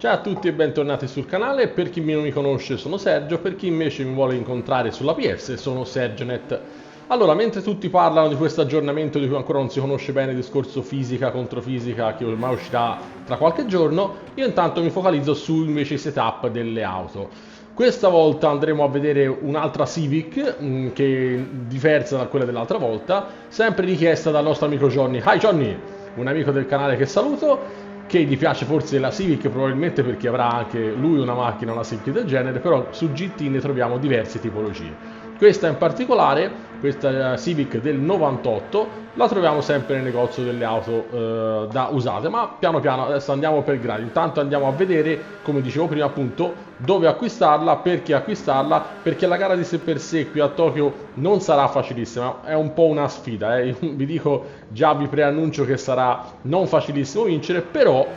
Ciao a tutti e bentornati sul canale. Per chi non mi conosce sono Sergio, per chi invece mi vuole incontrare sulla PS sono Sergenet. Allora, mentre tutti parlano di questo aggiornamento di cui ancora non si conosce bene il discorso fisica contro fisica che ormai uscirà tra qualche giorno, io intanto mi focalizzo su invece i setup delle auto. Questa volta andremo a vedere un'altra Civic che è diversa da quella dell'altra volta, sempre richiesta dal nostro amico Johnny. Hi Johnny, un amico del canale che saluto, che gli piace forse la Civic probabilmente perché avrà anche lui una macchina, una Civic del genere, però su GT ne troviamo diverse tipologie. Questa in particolare, questa Civic del 98, la troviamo sempre nel negozio delle auto da usate, ma piano piano adesso andiamo per gradi. Intanto andiamo a vedere, come dicevo prima appunto, dove acquistarla, perché la gara di sé per sé qui a Tokyo non sarà facilissima, è un po' una sfida, vi dico, già vi preannuncio che sarà non facilissimo vincere, però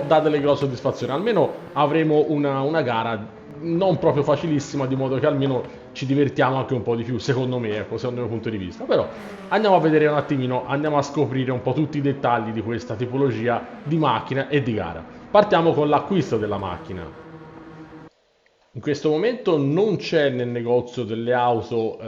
dà delle grosse soddisfazioni, almeno avremo una gara non proprio facilissima, di modo che almeno ci divertiamo anche un po' di più, secondo me, ecco, secondo il mio punto di vista. Però andiamo a vedere un attimino, andiamo a scoprire un po' tutti i dettagli di questa tipologia di macchina e di gara. Partiamo con l'acquisto della macchina. In questo momento non c'è nel negozio delle auto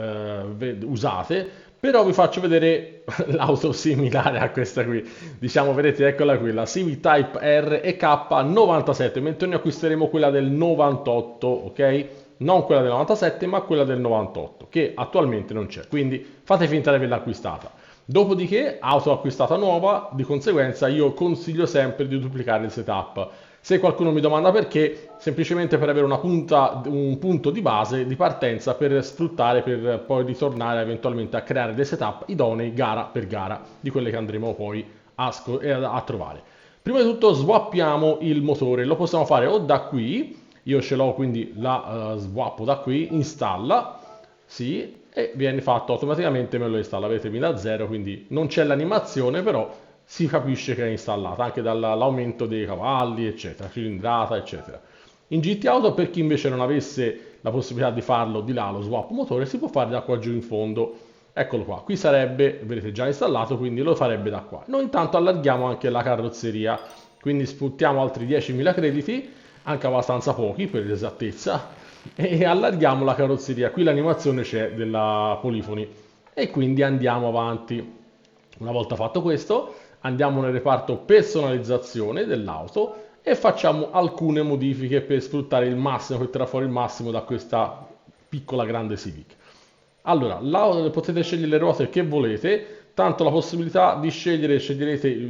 usate, però vi faccio vedere l'auto similare a questa qui. Diciamo, vedete, eccola qui, la Civic Type R e K 97, mentre noi acquisteremo quella del 98, ok? Non quella del 97, ma quella del 98, che attualmente non c'è, quindi fate finta di averla acquistata. Dopodiché, auto acquistata nuova, di conseguenza io consiglio sempre di duplicare il setup. Se qualcuno mi domanda perché, semplicemente per avere un punto di base, di partenza per sfruttare, per poi ritornare eventualmente a creare dei setup idonei gara per gara, di quelle che andremo poi a trovare. Prima di tutto swappiamo il motore, lo possiamo fare o da qui, io ce l'ho quindi la swappo da qui, installa, sì, e viene fatto automaticamente, me lo installa, vedete mi da zero, quindi non c'è l'animazione, però si capisce che è installata anche dall'aumento dei cavalli, eccetera, cilindrata, eccetera. In GT Auto, per chi invece non avesse la possibilità di farlo di là, lo swap motore, si può fare da qua giù in fondo. Eccolo qua, qui sarebbe, vedete, già installato, quindi lo farebbe da qua. Noi intanto allarghiamo anche la carrozzeria, quindi sfruttiamo altri 10.000 crediti, anche abbastanza pochi per l'esattezza, e allarghiamo la carrozzeria. Qui l'animazione c'è della Polifoni e quindi andiamo avanti. Una volta fatto questo, andiamo nel reparto personalizzazione dell'auto e facciamo alcune modifiche per sfruttare il massimo, per tirare fuori il massimo da questa piccola grande Civic. Allora, potete scegliere le ruote che volete, tanto la possibilità di scegliere,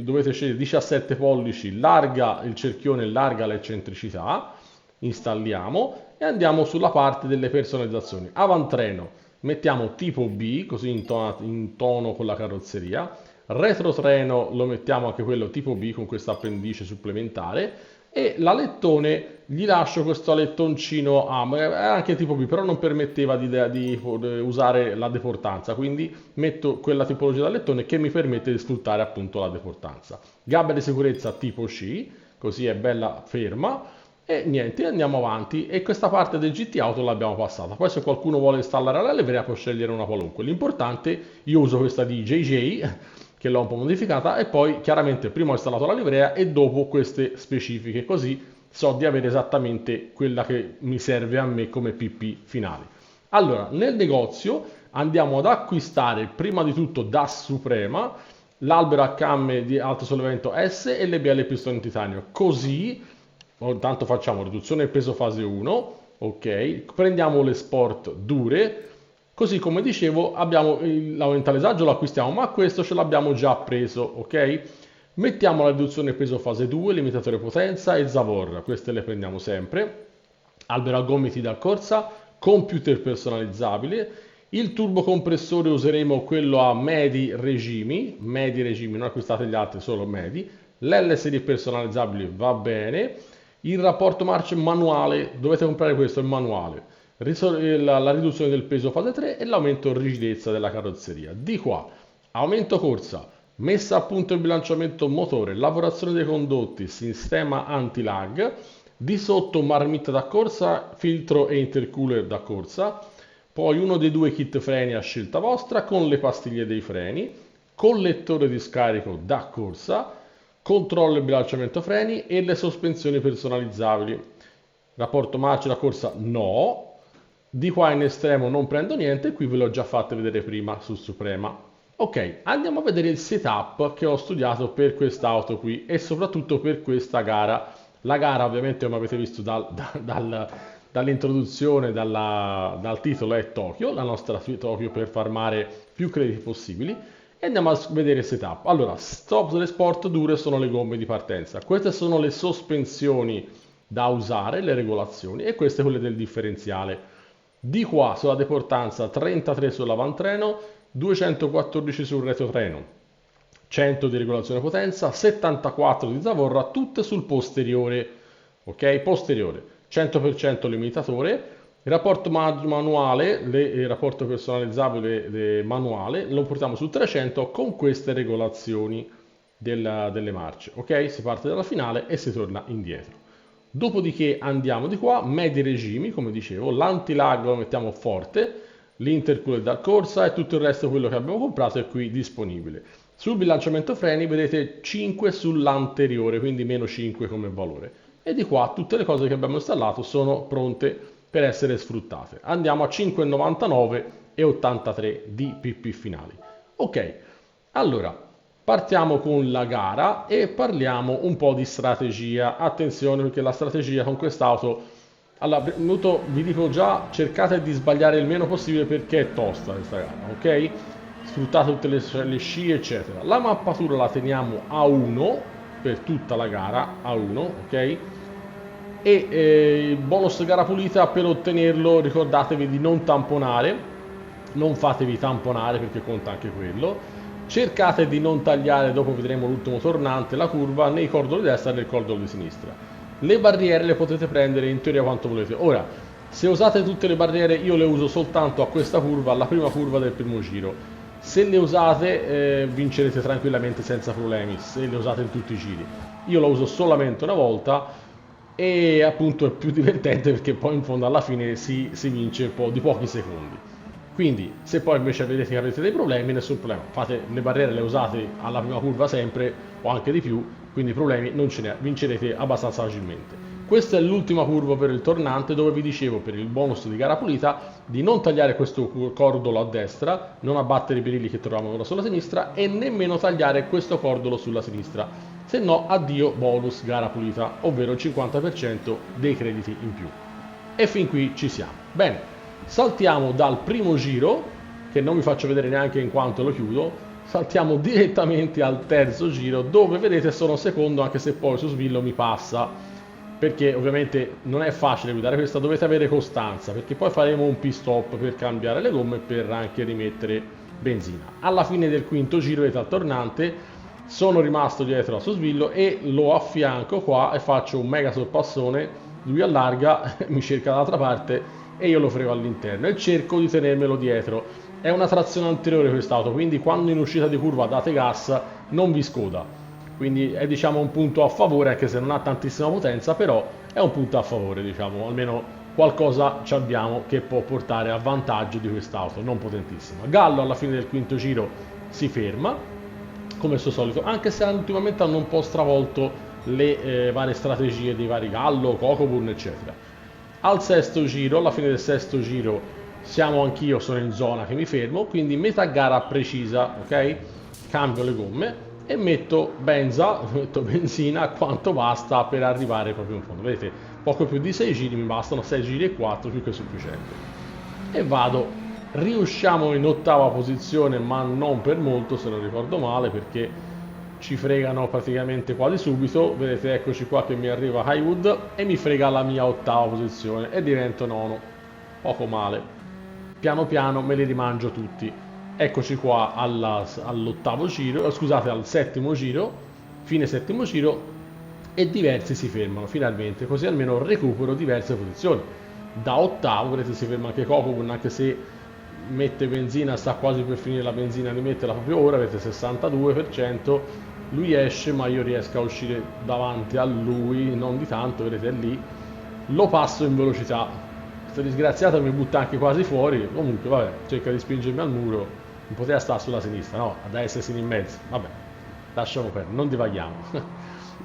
dovete scegliere 17 pollici, larga il cerchione, larga l'eccentricità, installiamo e andiamo sulla parte delle personalizzazioni. Avantreno, mettiamo tipo B, così in tono con la carrozzeria, retrotreno lo mettiamo anche quello tipo B con questa appendice supplementare e l'alettone gli lascio questo alettoncino A, ma è anche tipo B, però non permetteva di usare la deportanza, quindi metto quella tipologia di alettone che mi permette di sfruttare appunto la deportanza. Gabbia di sicurezza tipo C, così è bella ferma. E niente, andiamo avanti e questa parte del GT Auto l'abbiamo passata. Poi se qualcuno vuole installare la livrea può scegliere una qualunque. L'importante, io uso questa di JJ che l'ho un po' modificata e poi chiaramente prima ho installato la livrea e dopo queste specifiche, così so di avere esattamente quella che mi serve a me come PP finale. Allora, nel negozio andiamo ad acquistare prima di tutto da Suprema l'albero a camme di alto sollevamento S e le bielle pistone in titanio, così intanto facciamo riduzione peso fase 1, ok, prendiamo le sport dure, così come dicevo abbiamo l'aumentalesaggio lo acquistiamo, ma questo ce l'abbiamo già preso, ok? Mettiamo la riduzione peso fase 2, limitatore potenza e Zavor, queste le prendiamo sempre, albero a gomiti da corsa, computer personalizzabile, il turbocompressore useremo quello a medi regimi, non acquistate gli altri, solo medi, l'LSD personalizzabile va bene, il rapporto marce manuale, dovete comprare questo, il manuale, la riduzione del peso fase 3 e l'aumento rigidezza della carrozzeria. Di qua, aumento corsa, messa a punto il bilanciamento motore, lavorazione dei condotti, sistema anti-lag, di sotto marmitta da corsa, filtro e intercooler da corsa, poi uno dei due kit freni a scelta vostra con le pastiglie dei freni, collettore di scarico da corsa, controllo il bilanciamento freni e le sospensioni personalizzabili. Rapporto marcia da corsa no, di qua in estremo non prendo niente, qui ve l'ho già fatto vedere prima su Suprema. Ok, andiamo a vedere il setup che ho studiato per quest'auto qui e soprattutto per questa gara. La gara ovviamente come avete visto dall'introduzione, dal titolo è Tokyo, la nostra Tokyo per farmare più crediti possibili. E andiamo a vedere il setup. Allora, stop delle sport dure sono le gomme di partenza. Queste sono le sospensioni da usare, le regolazioni, e queste quelle del differenziale. Di qua sulla deportanza 33 sull'avantreno, 214 sul retrotreno, 100 di regolazione potenza, 74 di zavorra, tutte sul posteriore. Ok, posteriore, 100% limitatore. Il rapporto manuale, il rapporto personalizzabile manuale, lo portiamo su 300 con queste regolazioni delle marce. Ok, si parte dalla finale e si torna indietro. Dopodiché andiamo di qua, medi regimi, come dicevo, l'antilag lo mettiamo forte, l'intercooler da corsa e tutto il resto quello che abbiamo comprato è qui disponibile. Sul bilanciamento freni vedete 5 sull'anteriore, quindi meno 5 come valore. E di qua tutte le cose che abbiamo installato sono pronte per essere sfruttate. Andiamo a 5,99 e 83 di PP finali. Ok, allora partiamo con la gara e parliamo un po' di strategia. Attenzione perché la strategia con quest'auto, allora, vi dico già, cercate di sbagliare il meno possibile perché è tosta questa gara, ok? Sfruttate tutte le scie eccetera. La mappatura la teniamo a 1 per tutta la gara, a 1, ok? E il bonus gara pulita, per ottenerlo ricordatevi di non tamponare, non fatevi tamponare perché conta anche quello. Cercate di non tagliare, dopo vedremo l'ultimo tornante, la curva nei cordoli di destra e nel cordolo di sinistra. Le barriere le potete prendere in teoria quanto volete. Ora, se usate tutte le barriere, io le uso soltanto a questa curva, alla prima curva del primo giro. Se le usate vincerete tranquillamente senza problemi, se le usate in tutti i giri. Io lo uso solamente una volta e appunto è più divertente perché poi in fondo alla fine si vince un po' di pochi secondi. Quindi se poi invece vedete che avete dei problemi, nessun problema, fate le barriere, le usate alla prima curva sempre o anche di più, quindi problemi non ce n'è, vincerete abbastanza facilmente. Questa è l'ultima curva per il tornante, dove vi dicevo per il bonus di gara pulita di non tagliare questo cordolo a destra, non abbattere i birilli che troviamo ora sulla sinistra e nemmeno tagliare questo cordolo sulla sinistra, se no addio bonus gara pulita, ovvero il 50% dei crediti in più. E fin qui ci siamo. Bene, saltiamo dal primo giro, che non vi faccio vedere neanche in quanto lo chiudo, saltiamo direttamente al terzo giro, dove vedete sono secondo, anche se poi su Svillo mi passa, perché ovviamente non è facile guidare questa, dovete avere costanza, perché poi faremo un pit stop per cambiare le gomme e per anche rimettere benzina. Alla fine del quinto giro vedete al tornante sono rimasto dietro a Sosvillo e lo affianco qua e faccio un mega sorpassone, lui allarga, mi cerca dall'altra parte e io lo frego all'interno e cerco di tenermelo dietro. È una trazione anteriore quest'auto, quindi quando in uscita di curva date gas non vi scoda, quindi è diciamo un punto a favore, anche se non ha tantissima potenza, però è un punto a favore, diciamo, almeno qualcosa ci abbiamo che può portare a vantaggio di quest'auto, non potentissima. Gallo alla fine del quinto giro si ferma, come al suo solito, anche se ultimamente hanno un po' stravolto le varie strategie dei vari Gallo, Cocoburn, eccetera. Al sesto giro, alla fine del sesto giro, siamo anch'io, sono in zona che mi fermo, quindi metà gara precisa, ok? Cambio le gomme e metto benzina quanto basta per arrivare proprio in fondo. Vedete, poco più di 6 giri mi bastano, 6 giri e 4 più che sufficiente. E vado, riusciamo in ottava posizione, ma non per molto se non ricordo male, perché ci fregano praticamente quasi subito. Vedete, eccoci qua che mi arriva Highwood e mi frega la mia ottava posizione e divento nono, poco male. Piano piano me li rimangio tutti. Eccoci qua all'ottavo giro, scusate, al settimo giro, fine settimo giro, e diversi si fermano finalmente, così almeno recupero diverse posizioni. Da ottavo, vedete, si ferma anche Cocoburn, anche se mette benzina, sta quasi per finire la benzina, rimetterla proprio ora, avete 62%, lui esce ma io riesco a uscire davanti a lui, non di tanto, vedete, è lì, lo passo in velocità. Questo disgraziato mi butta anche quasi fuori, comunque vabbè, cerca di spingermi al muro, non poteva stare sulla sinistra, no, ad essersi in mezzo, vabbè. lasciamo perdere, non divaghiamo.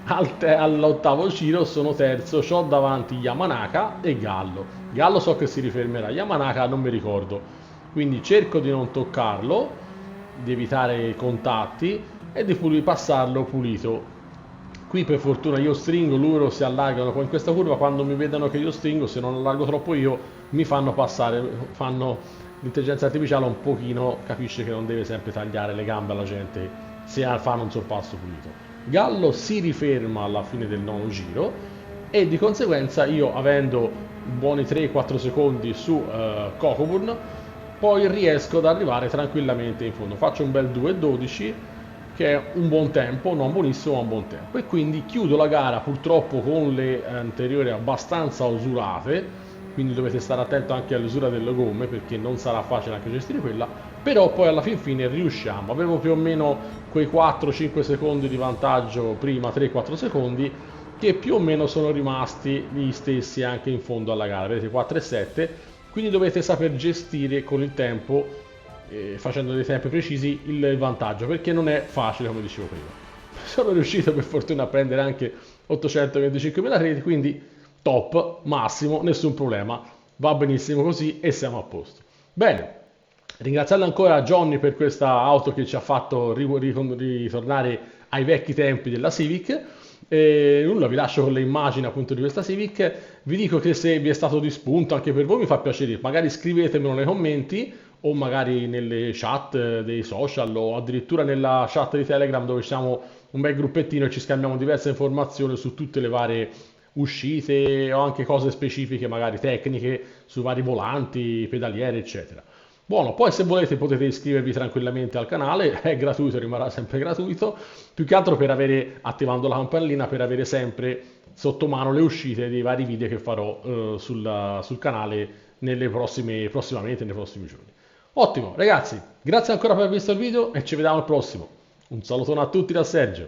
All'ottavo giro sono terzo, ho davanti Yamanaka e Gallo. Gallo so che si rifermerà, Yamanaka non mi ricordo, quindi cerco di non toccarlo, di evitare i contatti e di passarlo pulito. Qui per fortuna io stringo, loro si allargano, poi in questa curva quando mi vedono che io stringo, se non allargo troppo io, mi fanno passare, l'intelligenza artificiale un pochino capisce che non deve sempre tagliare le gambe alla gente se fanno un sorpasso pulito. Gallo si riferma alla fine del nono giro e di conseguenza io, avendo buoni 3-4 secondi su Cocoburn, poi riesco ad arrivare tranquillamente in fondo. Faccio un bel 2:12 che è un buon tempo, non buonissimo ma un buon tempo, e quindi chiudo la gara purtroppo con le anteriori abbastanza usurate, quindi dovete stare attento anche all'usura delle gomme perché non sarà facile anche gestire quella, però poi alla fin fine riusciamo. Avevo più o meno quei 4-5 secondi di vantaggio prima, 3-4 secondi, che più o meno sono rimasti gli stessi anche in fondo alla gara, vedete 4,7, quindi dovete saper gestire con il tempo, facendo dei tempi precisi, il vantaggio, perché non è facile come dicevo prima. Sono riuscito per fortuna a prendere anche 825.000 reti, quindi top, massimo, nessun problema, va benissimo così e siamo a posto. Bene, ringraziando ancora Johnny per questa auto che ci ha fatto ritornare ai vecchi tempi della Civic. E nulla, vi lascio con le immagini appunto di questa Civic. Vi dico che se vi è stato di spunto anche per voi mi fa piacere, magari scrivetemelo nei commenti o magari nelle chat dei social o addirittura nella chat di Telegram dove siamo un bel gruppettino e ci scambiamo diverse informazioni su tutte le varie uscite o anche cose specifiche, magari tecniche, su vari volanti, pedaliere, eccetera. Buono, poi se volete potete iscrivervi tranquillamente al canale, è gratuito, rimarrà sempre gratuito, più che altro per avere, attivando la campanellina, per avere sempre sotto mano le uscite dei vari video che farò sul canale prossimamente, nei prossimi giorni. Ottimo, ragazzi, grazie ancora per aver visto il video e ci vediamo al prossimo. Un salutone a tutti da Sergio.